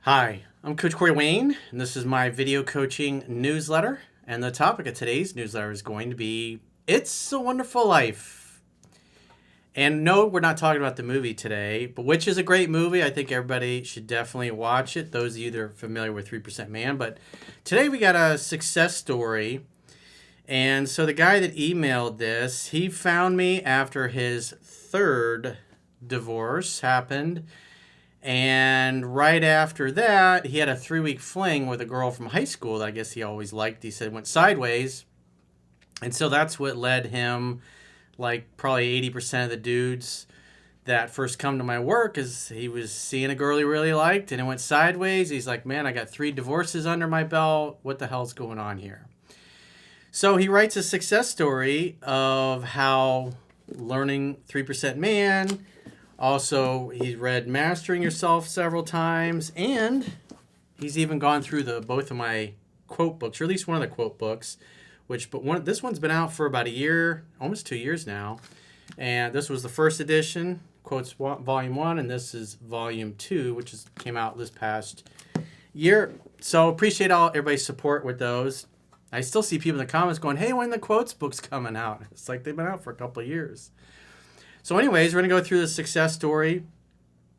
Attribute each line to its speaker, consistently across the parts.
Speaker 1: Hi, I'm Coach Corey Wayne, and this is my video coaching newsletter. And the topic of today's newsletter is going to be It's a Wonderful Life. And no, we're not talking about the movie today, but which is a great movie. I think everybody should definitely watch it, those of you that are familiar with 3% Man. But today we got a success story. And so the guy that emailed this, he found me after his third divorce happened. And right after that, he had a 3-week fling with a girl from high school that I guess he always liked. He said went sideways. And so that's what led him, like probably 80% of the dudes that first come to my work, is he was seeing a girl he really liked and it went sideways. He's like, man, I got 3 divorces under my belt. What the hell's going on here? So he writes a success story of how learning 3% Man. Also, he's read Mastering Yourself several times, and he's even gone through both of my quote books, or at least one of the quote books, this one's been out for about a year, almost 2 years now. And this was the first edition, quotes volume 1, and this is volume 2, which came out this past year. So appreciate everybody's support with those. I still see people in the comments going, hey, when the quotes book's coming out? It's like they've been out for a couple of years. So anyways, we're going to go through the success story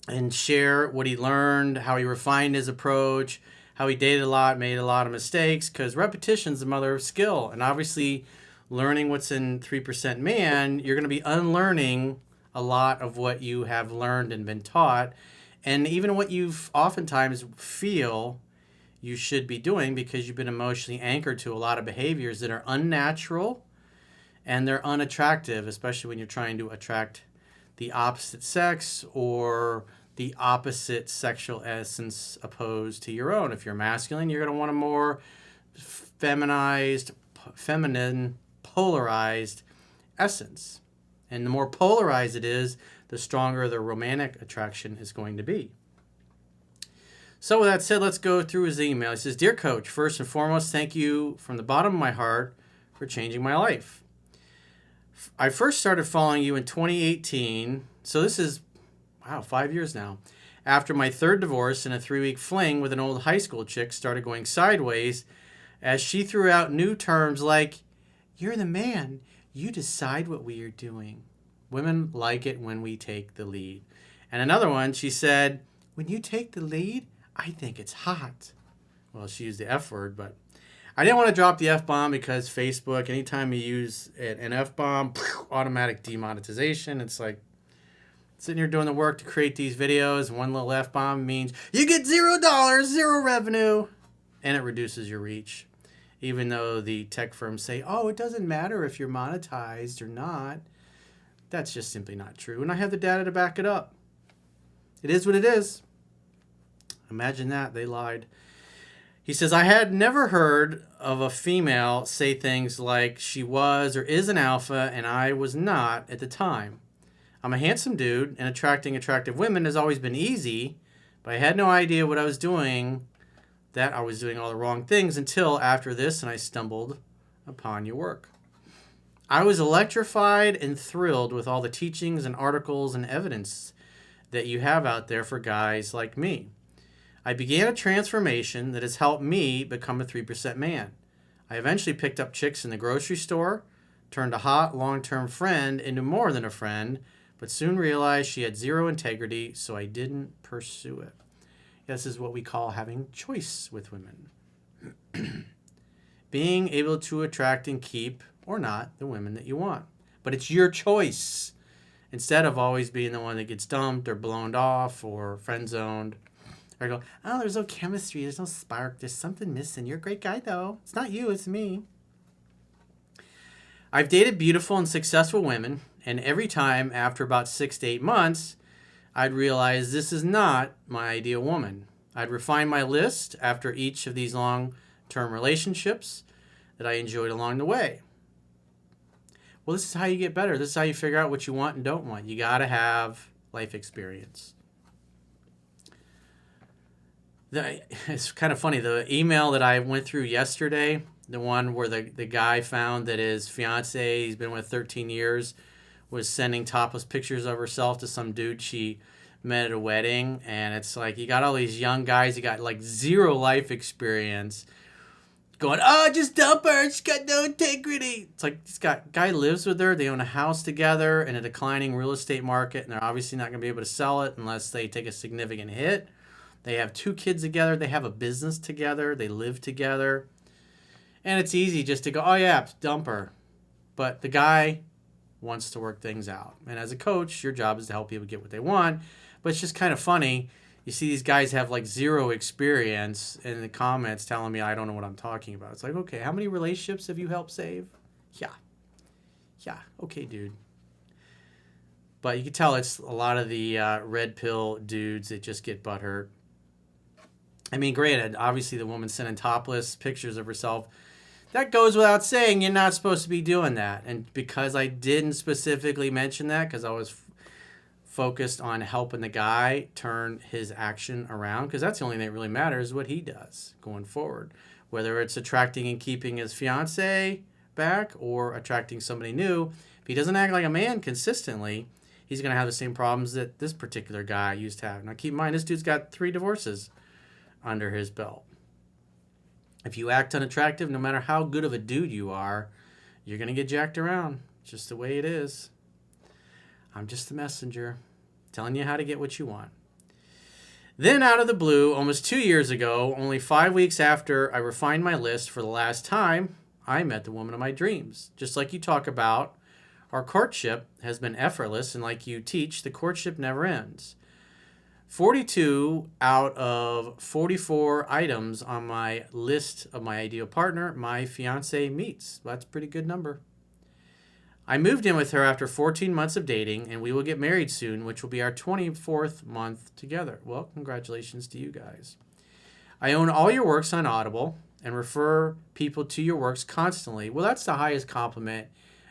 Speaker 1: and share what he learned, how he refined his approach, how he dated a lot, made a lot of mistakes, because repetition's the mother of skill. And obviously, learning what's in 3% Man, you're going to be unlearning a lot of what you have learned and been taught, and even what you oftentimes feel you should be doing because you've been emotionally anchored to a lot of behaviors that are unnatural and they're unattractive, especially when you're trying to attract the opposite sex or the opposite sexual essence opposed to your own. If you're masculine, you're going to want a more feminine, polarized essence. And the more polarized it is, the stronger the romantic attraction is going to be. So with that said, let's go through his email. He says, Dear Coach, first and foremost, thank you from the bottom of my heart for changing my life. I first started following you in 2018, so this is, 5 years now, after my third divorce and a 3-week fling with an old high school chick started going sideways as she threw out new terms like, you're the man, you decide what we are doing. Women like it when we take the lead. And another one, she said, when you take the lead, I think it's hot. Well, she used the F word, but I didn't want to drop the F-bomb because Facebook, anytime you use an F-bomb, automatic demonetization. It's like sitting here doing the work to create these videos. One little F-bomb means you get $0, zero revenue, and it reduces your reach. Even though the tech firms say, oh, it doesn't matter if you're monetized or not. That's just simply not true. And I have the data to back it up. It is what it is. Imagine that. They lied. He says, I had never heard of a female say things like she was or is an alpha and I was not at the time. I'm a handsome dude and attracting attractive women has always been easy, but I had no idea what I was doing, that I was doing all the wrong things until after this and I stumbled upon your work. I was electrified and thrilled with all the teachings and articles and evidence that you have out there for guys like me. I began a transformation that has helped me become a 3% man. I eventually picked up chicks in the grocery store, turned a hot long-term friend into more than a friend, but soon realized she had zero integrity, so I didn't pursue it. This is what we call having choice with women. Being able to attract and keep, or not, the women that you want. But it's your choice, instead of always being the one that gets dumped or blown off or friend-zoned. Or go, oh, there's no chemistry, there's no spark, there's something missing. You're a great guy, though. It's not you, it's me. I've dated beautiful and successful women, and every time after about 6 to 8 months, I'd realize this is not my ideal woman. I'd refine my list after each of these long-term relationships that I enjoyed along the way. Well, this is how you get better. This is how you figure out what you want and don't want. You got to have life experience. It's kind of funny. The email that I went through yesterday, the one where the guy found that his fiance, he's been with 13 years, was sending topless pictures of herself to some dude she met at a wedding, and it's like you got all these young guys, you got like zero life experience, going, oh, just dump her, she's got no integrity. It's like this guy lives with her, they own a house together in a declining real estate market, and they're obviously not going to be able to sell it unless they take a significant hit. They have 2 kids together, they have a business together, they live together, and it's easy just to go, oh yeah, dump her. But the guy wants to work things out, and as a coach, your job is to help people get what they want. But it's just kind of funny. You see these guys have like zero experience in the comments telling me I don't know what I'm talking about. It's like, okay, how many relationships have you helped save? Yeah, okay, dude. But you can tell it's a lot of the red pill dudes that just get butthurt. I mean, granted, obviously the woman sending topless pictures of herself, that goes without saying. You're not supposed to be doing that. And because I didn't specifically mention that, because I was focused on helping the guy turn his action around, because that's the only thing that really matters, what he does going forward, whether it's attracting and keeping his fiance back or attracting somebody new. If he doesn't act like a man consistently, he's going to have the same problems that this particular guy used to have. Now keep in mind, this dude's got 3 divorces under his belt. If you act unattractive, no matter how good of a dude you are, you're going to get jacked around. It's just the way it is. I'm just the messenger, telling you how to get what you want. Then out of the blue, almost 2 years ago, only 5 weeks after I refined my list for the last time, I met the woman of my dreams. Just like you talk about, our courtship has been effortless, and like you teach, the courtship never ends. 42 out of 44 items on my list of my ideal partner, my fiance meets. That's a pretty good number. I moved in with her after 14 months of dating, and we will get married soon, which will be our 24th month together. Well, congratulations to you guys. I own all your works on Audible and refer people to your works constantly. Well, that's the highest compliment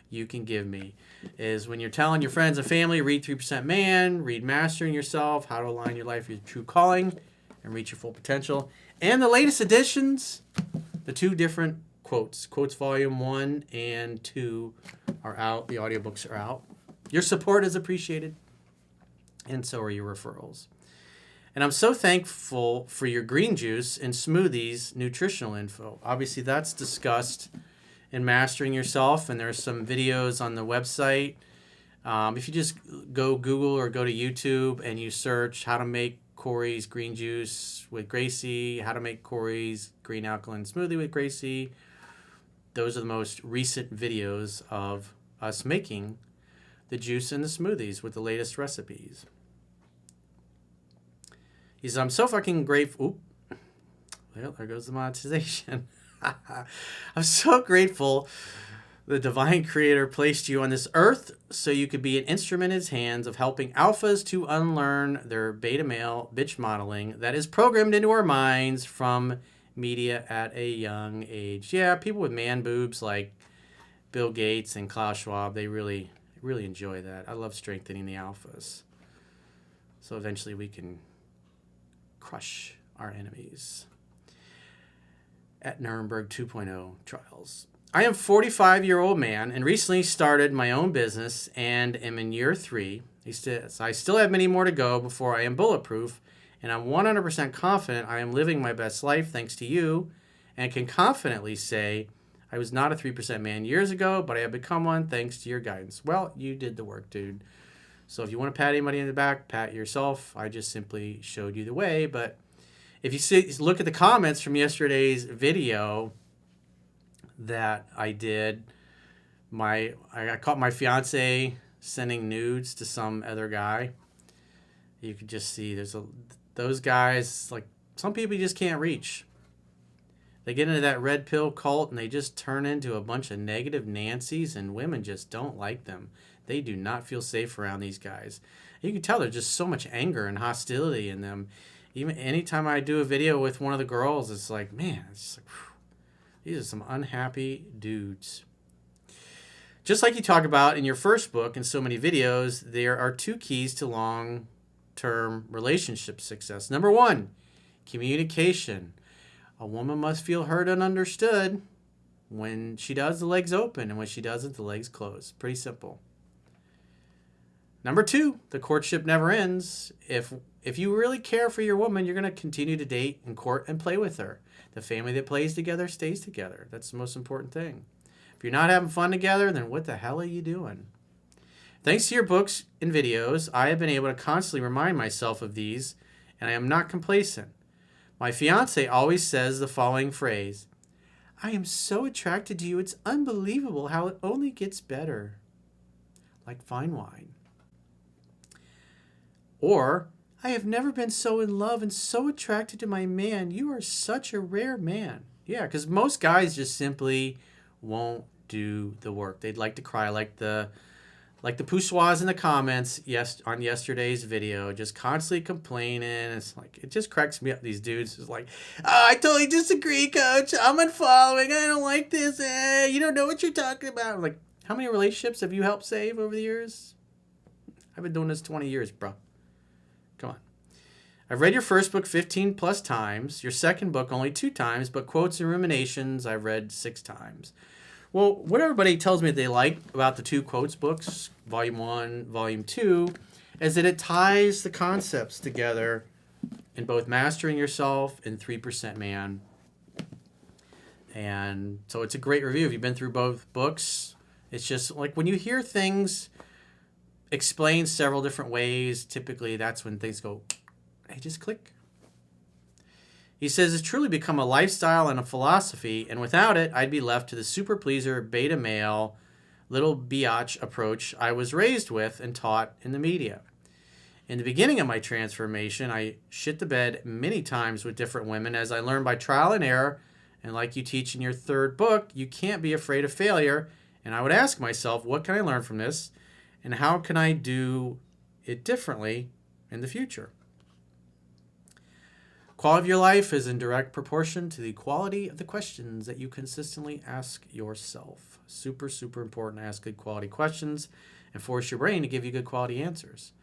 Speaker 1: you can give me, is when you're telling your friends and family, read 3% Man, read Mastering Yourself, How to Align Your Life with Your True Calling and Reach Your Full Potential. And the latest editions, the 2 different quotes volume 1 and 2 are out. The audiobooks are out. Your support is appreciated, and so are your referrals. And I'm so thankful for your green juice and smoothies nutritional info. Obviously, that's discussed in Mastering Yourself, and there's some videos on the website. If you just go Google or go to YouTube and you search how to make Corey's green juice with Gracie, how to make Corey's green alkaline smoothie with Gracie, those are the most recent videos of us making the juice and the smoothies with the latest recipes. He says, I'm so fucking grateful. Oop. Well, there goes the monetization. I'm so grateful the divine creator placed you on this earth so you could be an instrument in his hands of helping alphas to unlearn their beta male bitch modeling that is programmed into our minds from media at a young age. Yeah, people with man boobs like Bill Gates and Klaus Schwab, they really enjoy that. I love strengthening the alphas. So eventually we can crush our enemies at Nuremberg 2.0 trials. I am a 45-year-old man and recently started my own business and am in year 3. I still have many more to go before I am bulletproof, and I'm 100% confident I am living my best life thanks to you, and can confidently say I was not a 3% man years ago, but I have become one thanks to your guidance. Well, you did the work, dude. So if you want to pat anybody in the back, pat yourself. I just simply showed you the way. But if you look at the comments from yesterday's video that I did, I caught my fiance sending nudes to some other guy. You could just see those guys, like, some people you just can't reach. They get into that red pill cult and they just turn into a bunch of negative Nancys, and women just don't like them. They do not feel safe around these guys. You can tell there's just so much anger and hostility in them. Even anytime I do a video with one of the girls, it's like, man, it's just like, whew, these are some unhappy dudes. Just like you talk about in your first book and so many videos, there are 2 keys to long-term relationship success. Number 1, communication. A woman must feel heard and understood. When she does, the legs open, and when she doesn't, the legs close. Pretty simple. Number 2, the courtship never ends. If you really care for your woman, you're going to continue to date and court and play with her. The family that plays together stays together. That's the most important thing. If you're not having fun together, then what the hell are you doing? Thanks to your books and videos, I have been able to constantly remind myself of these, and I am not complacent. My fiance always says the following phrase: I am so attracted to you, it's unbelievable how it only gets better. Like fine wine. Or, I have never been so in love and so attracted to my man. You are such a rare man. Yeah, because most guys just simply won't do the work. They'd like to cry like the poussoirs in the comments on yesterday's video, just constantly complaining. It's like, it just cracks me up. These dudes is like, oh, I totally disagree, coach. I'm unfollowing. I don't like this. You don't know what you're talking about. I'm like, how many relationships have you helped save over the years? I've been doing this 20 years, bro. Come on. I've read your first book 15 plus times, your second book only 2 times, but Quotes and Ruminations I've read 6 times. Well, what everybody tells me they like about the 2 quotes books, Volume 1, Volume 2, is that it ties the concepts together in both Mastering Yourself and 3% Man. And so it's a great review. If you've been through both books, it's just like when you hear things explained several different ways, typically that's when things go, they just click. He says it's truly become a lifestyle and a philosophy, and without it, I'd be left to the super pleaser, beta male, little biatch approach I was raised with and taught in the media. In the beginning of my transformation, I shit the bed many times with different women as I learned by trial and error, and like you teach in your 3rd book, you can't be afraid of failure, and I would ask myself, what can I learn from this, and how can I do it differently in the future? Quality of your life is in direct proportion to the quality of the questions that you consistently ask yourself. Super, super important to ask good quality questions and force your brain to give you good quality answers.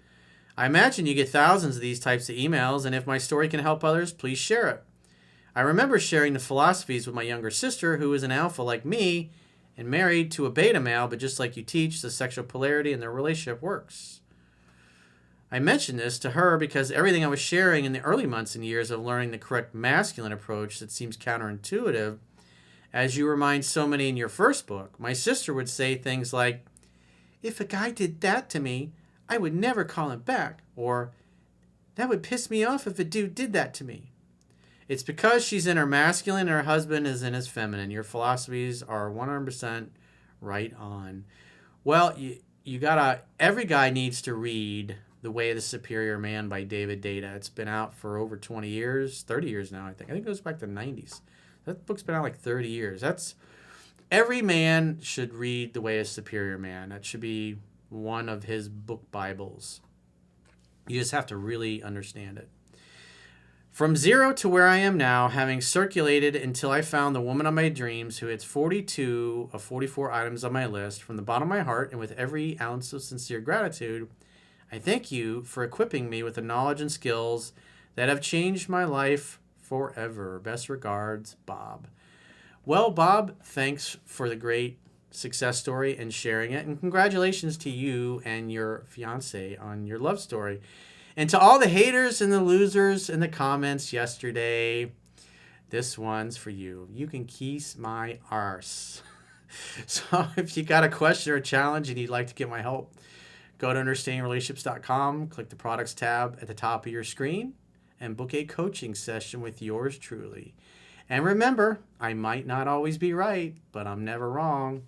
Speaker 1: I imagine you get thousands of these types of emails, and if my story can help others, please share it. I remember sharing the philosophies with my younger sister, who is an alpha like me and married to a beta male, but just like you teach, the sexual polarity in their relationship works. I mentioned this to her because everything I was sharing in the early months and years of learning the correct masculine approach that seems counterintuitive, as you remind so many in your first book, my sister would say things like, if a guy did that to me, I would never call him back, or that would piss me off if a dude did that to me. It's because she's in her masculine and her husband is in his feminine. Your philosophies are 100% right on. Well, you gotta, every guy needs to read The Way of the Superior Man by David Data. It's been out for over 20 years, 30 years now, I think. I think it goes back to the 90s. That book's been out like 30 years. Every man should read The Way of the Superior Man. That should be one of his book Bibles. You just have to really understand it. From 0 to where I am now, having circulated until I found the woman of my dreams who hits 42 of 44 items on my list, from the bottom of my heart and with every ounce of sincere gratitude, I thank you for equipping me with the knowledge and skills that have changed my life forever. Best regards, Bob. Well, Bob, thanks for the great success story and sharing it. And congratulations to you and your fiance on your love story. And to all the haters and the losers in the comments yesterday, this one's for you. You can kiss my arse. So if you got a question or a challenge and you'd like to get my help, go to understandingrelationships.com, click the products tab at the top of your screen, and book a coaching session with yours truly. And remember, I might not always be right, but I'm never wrong.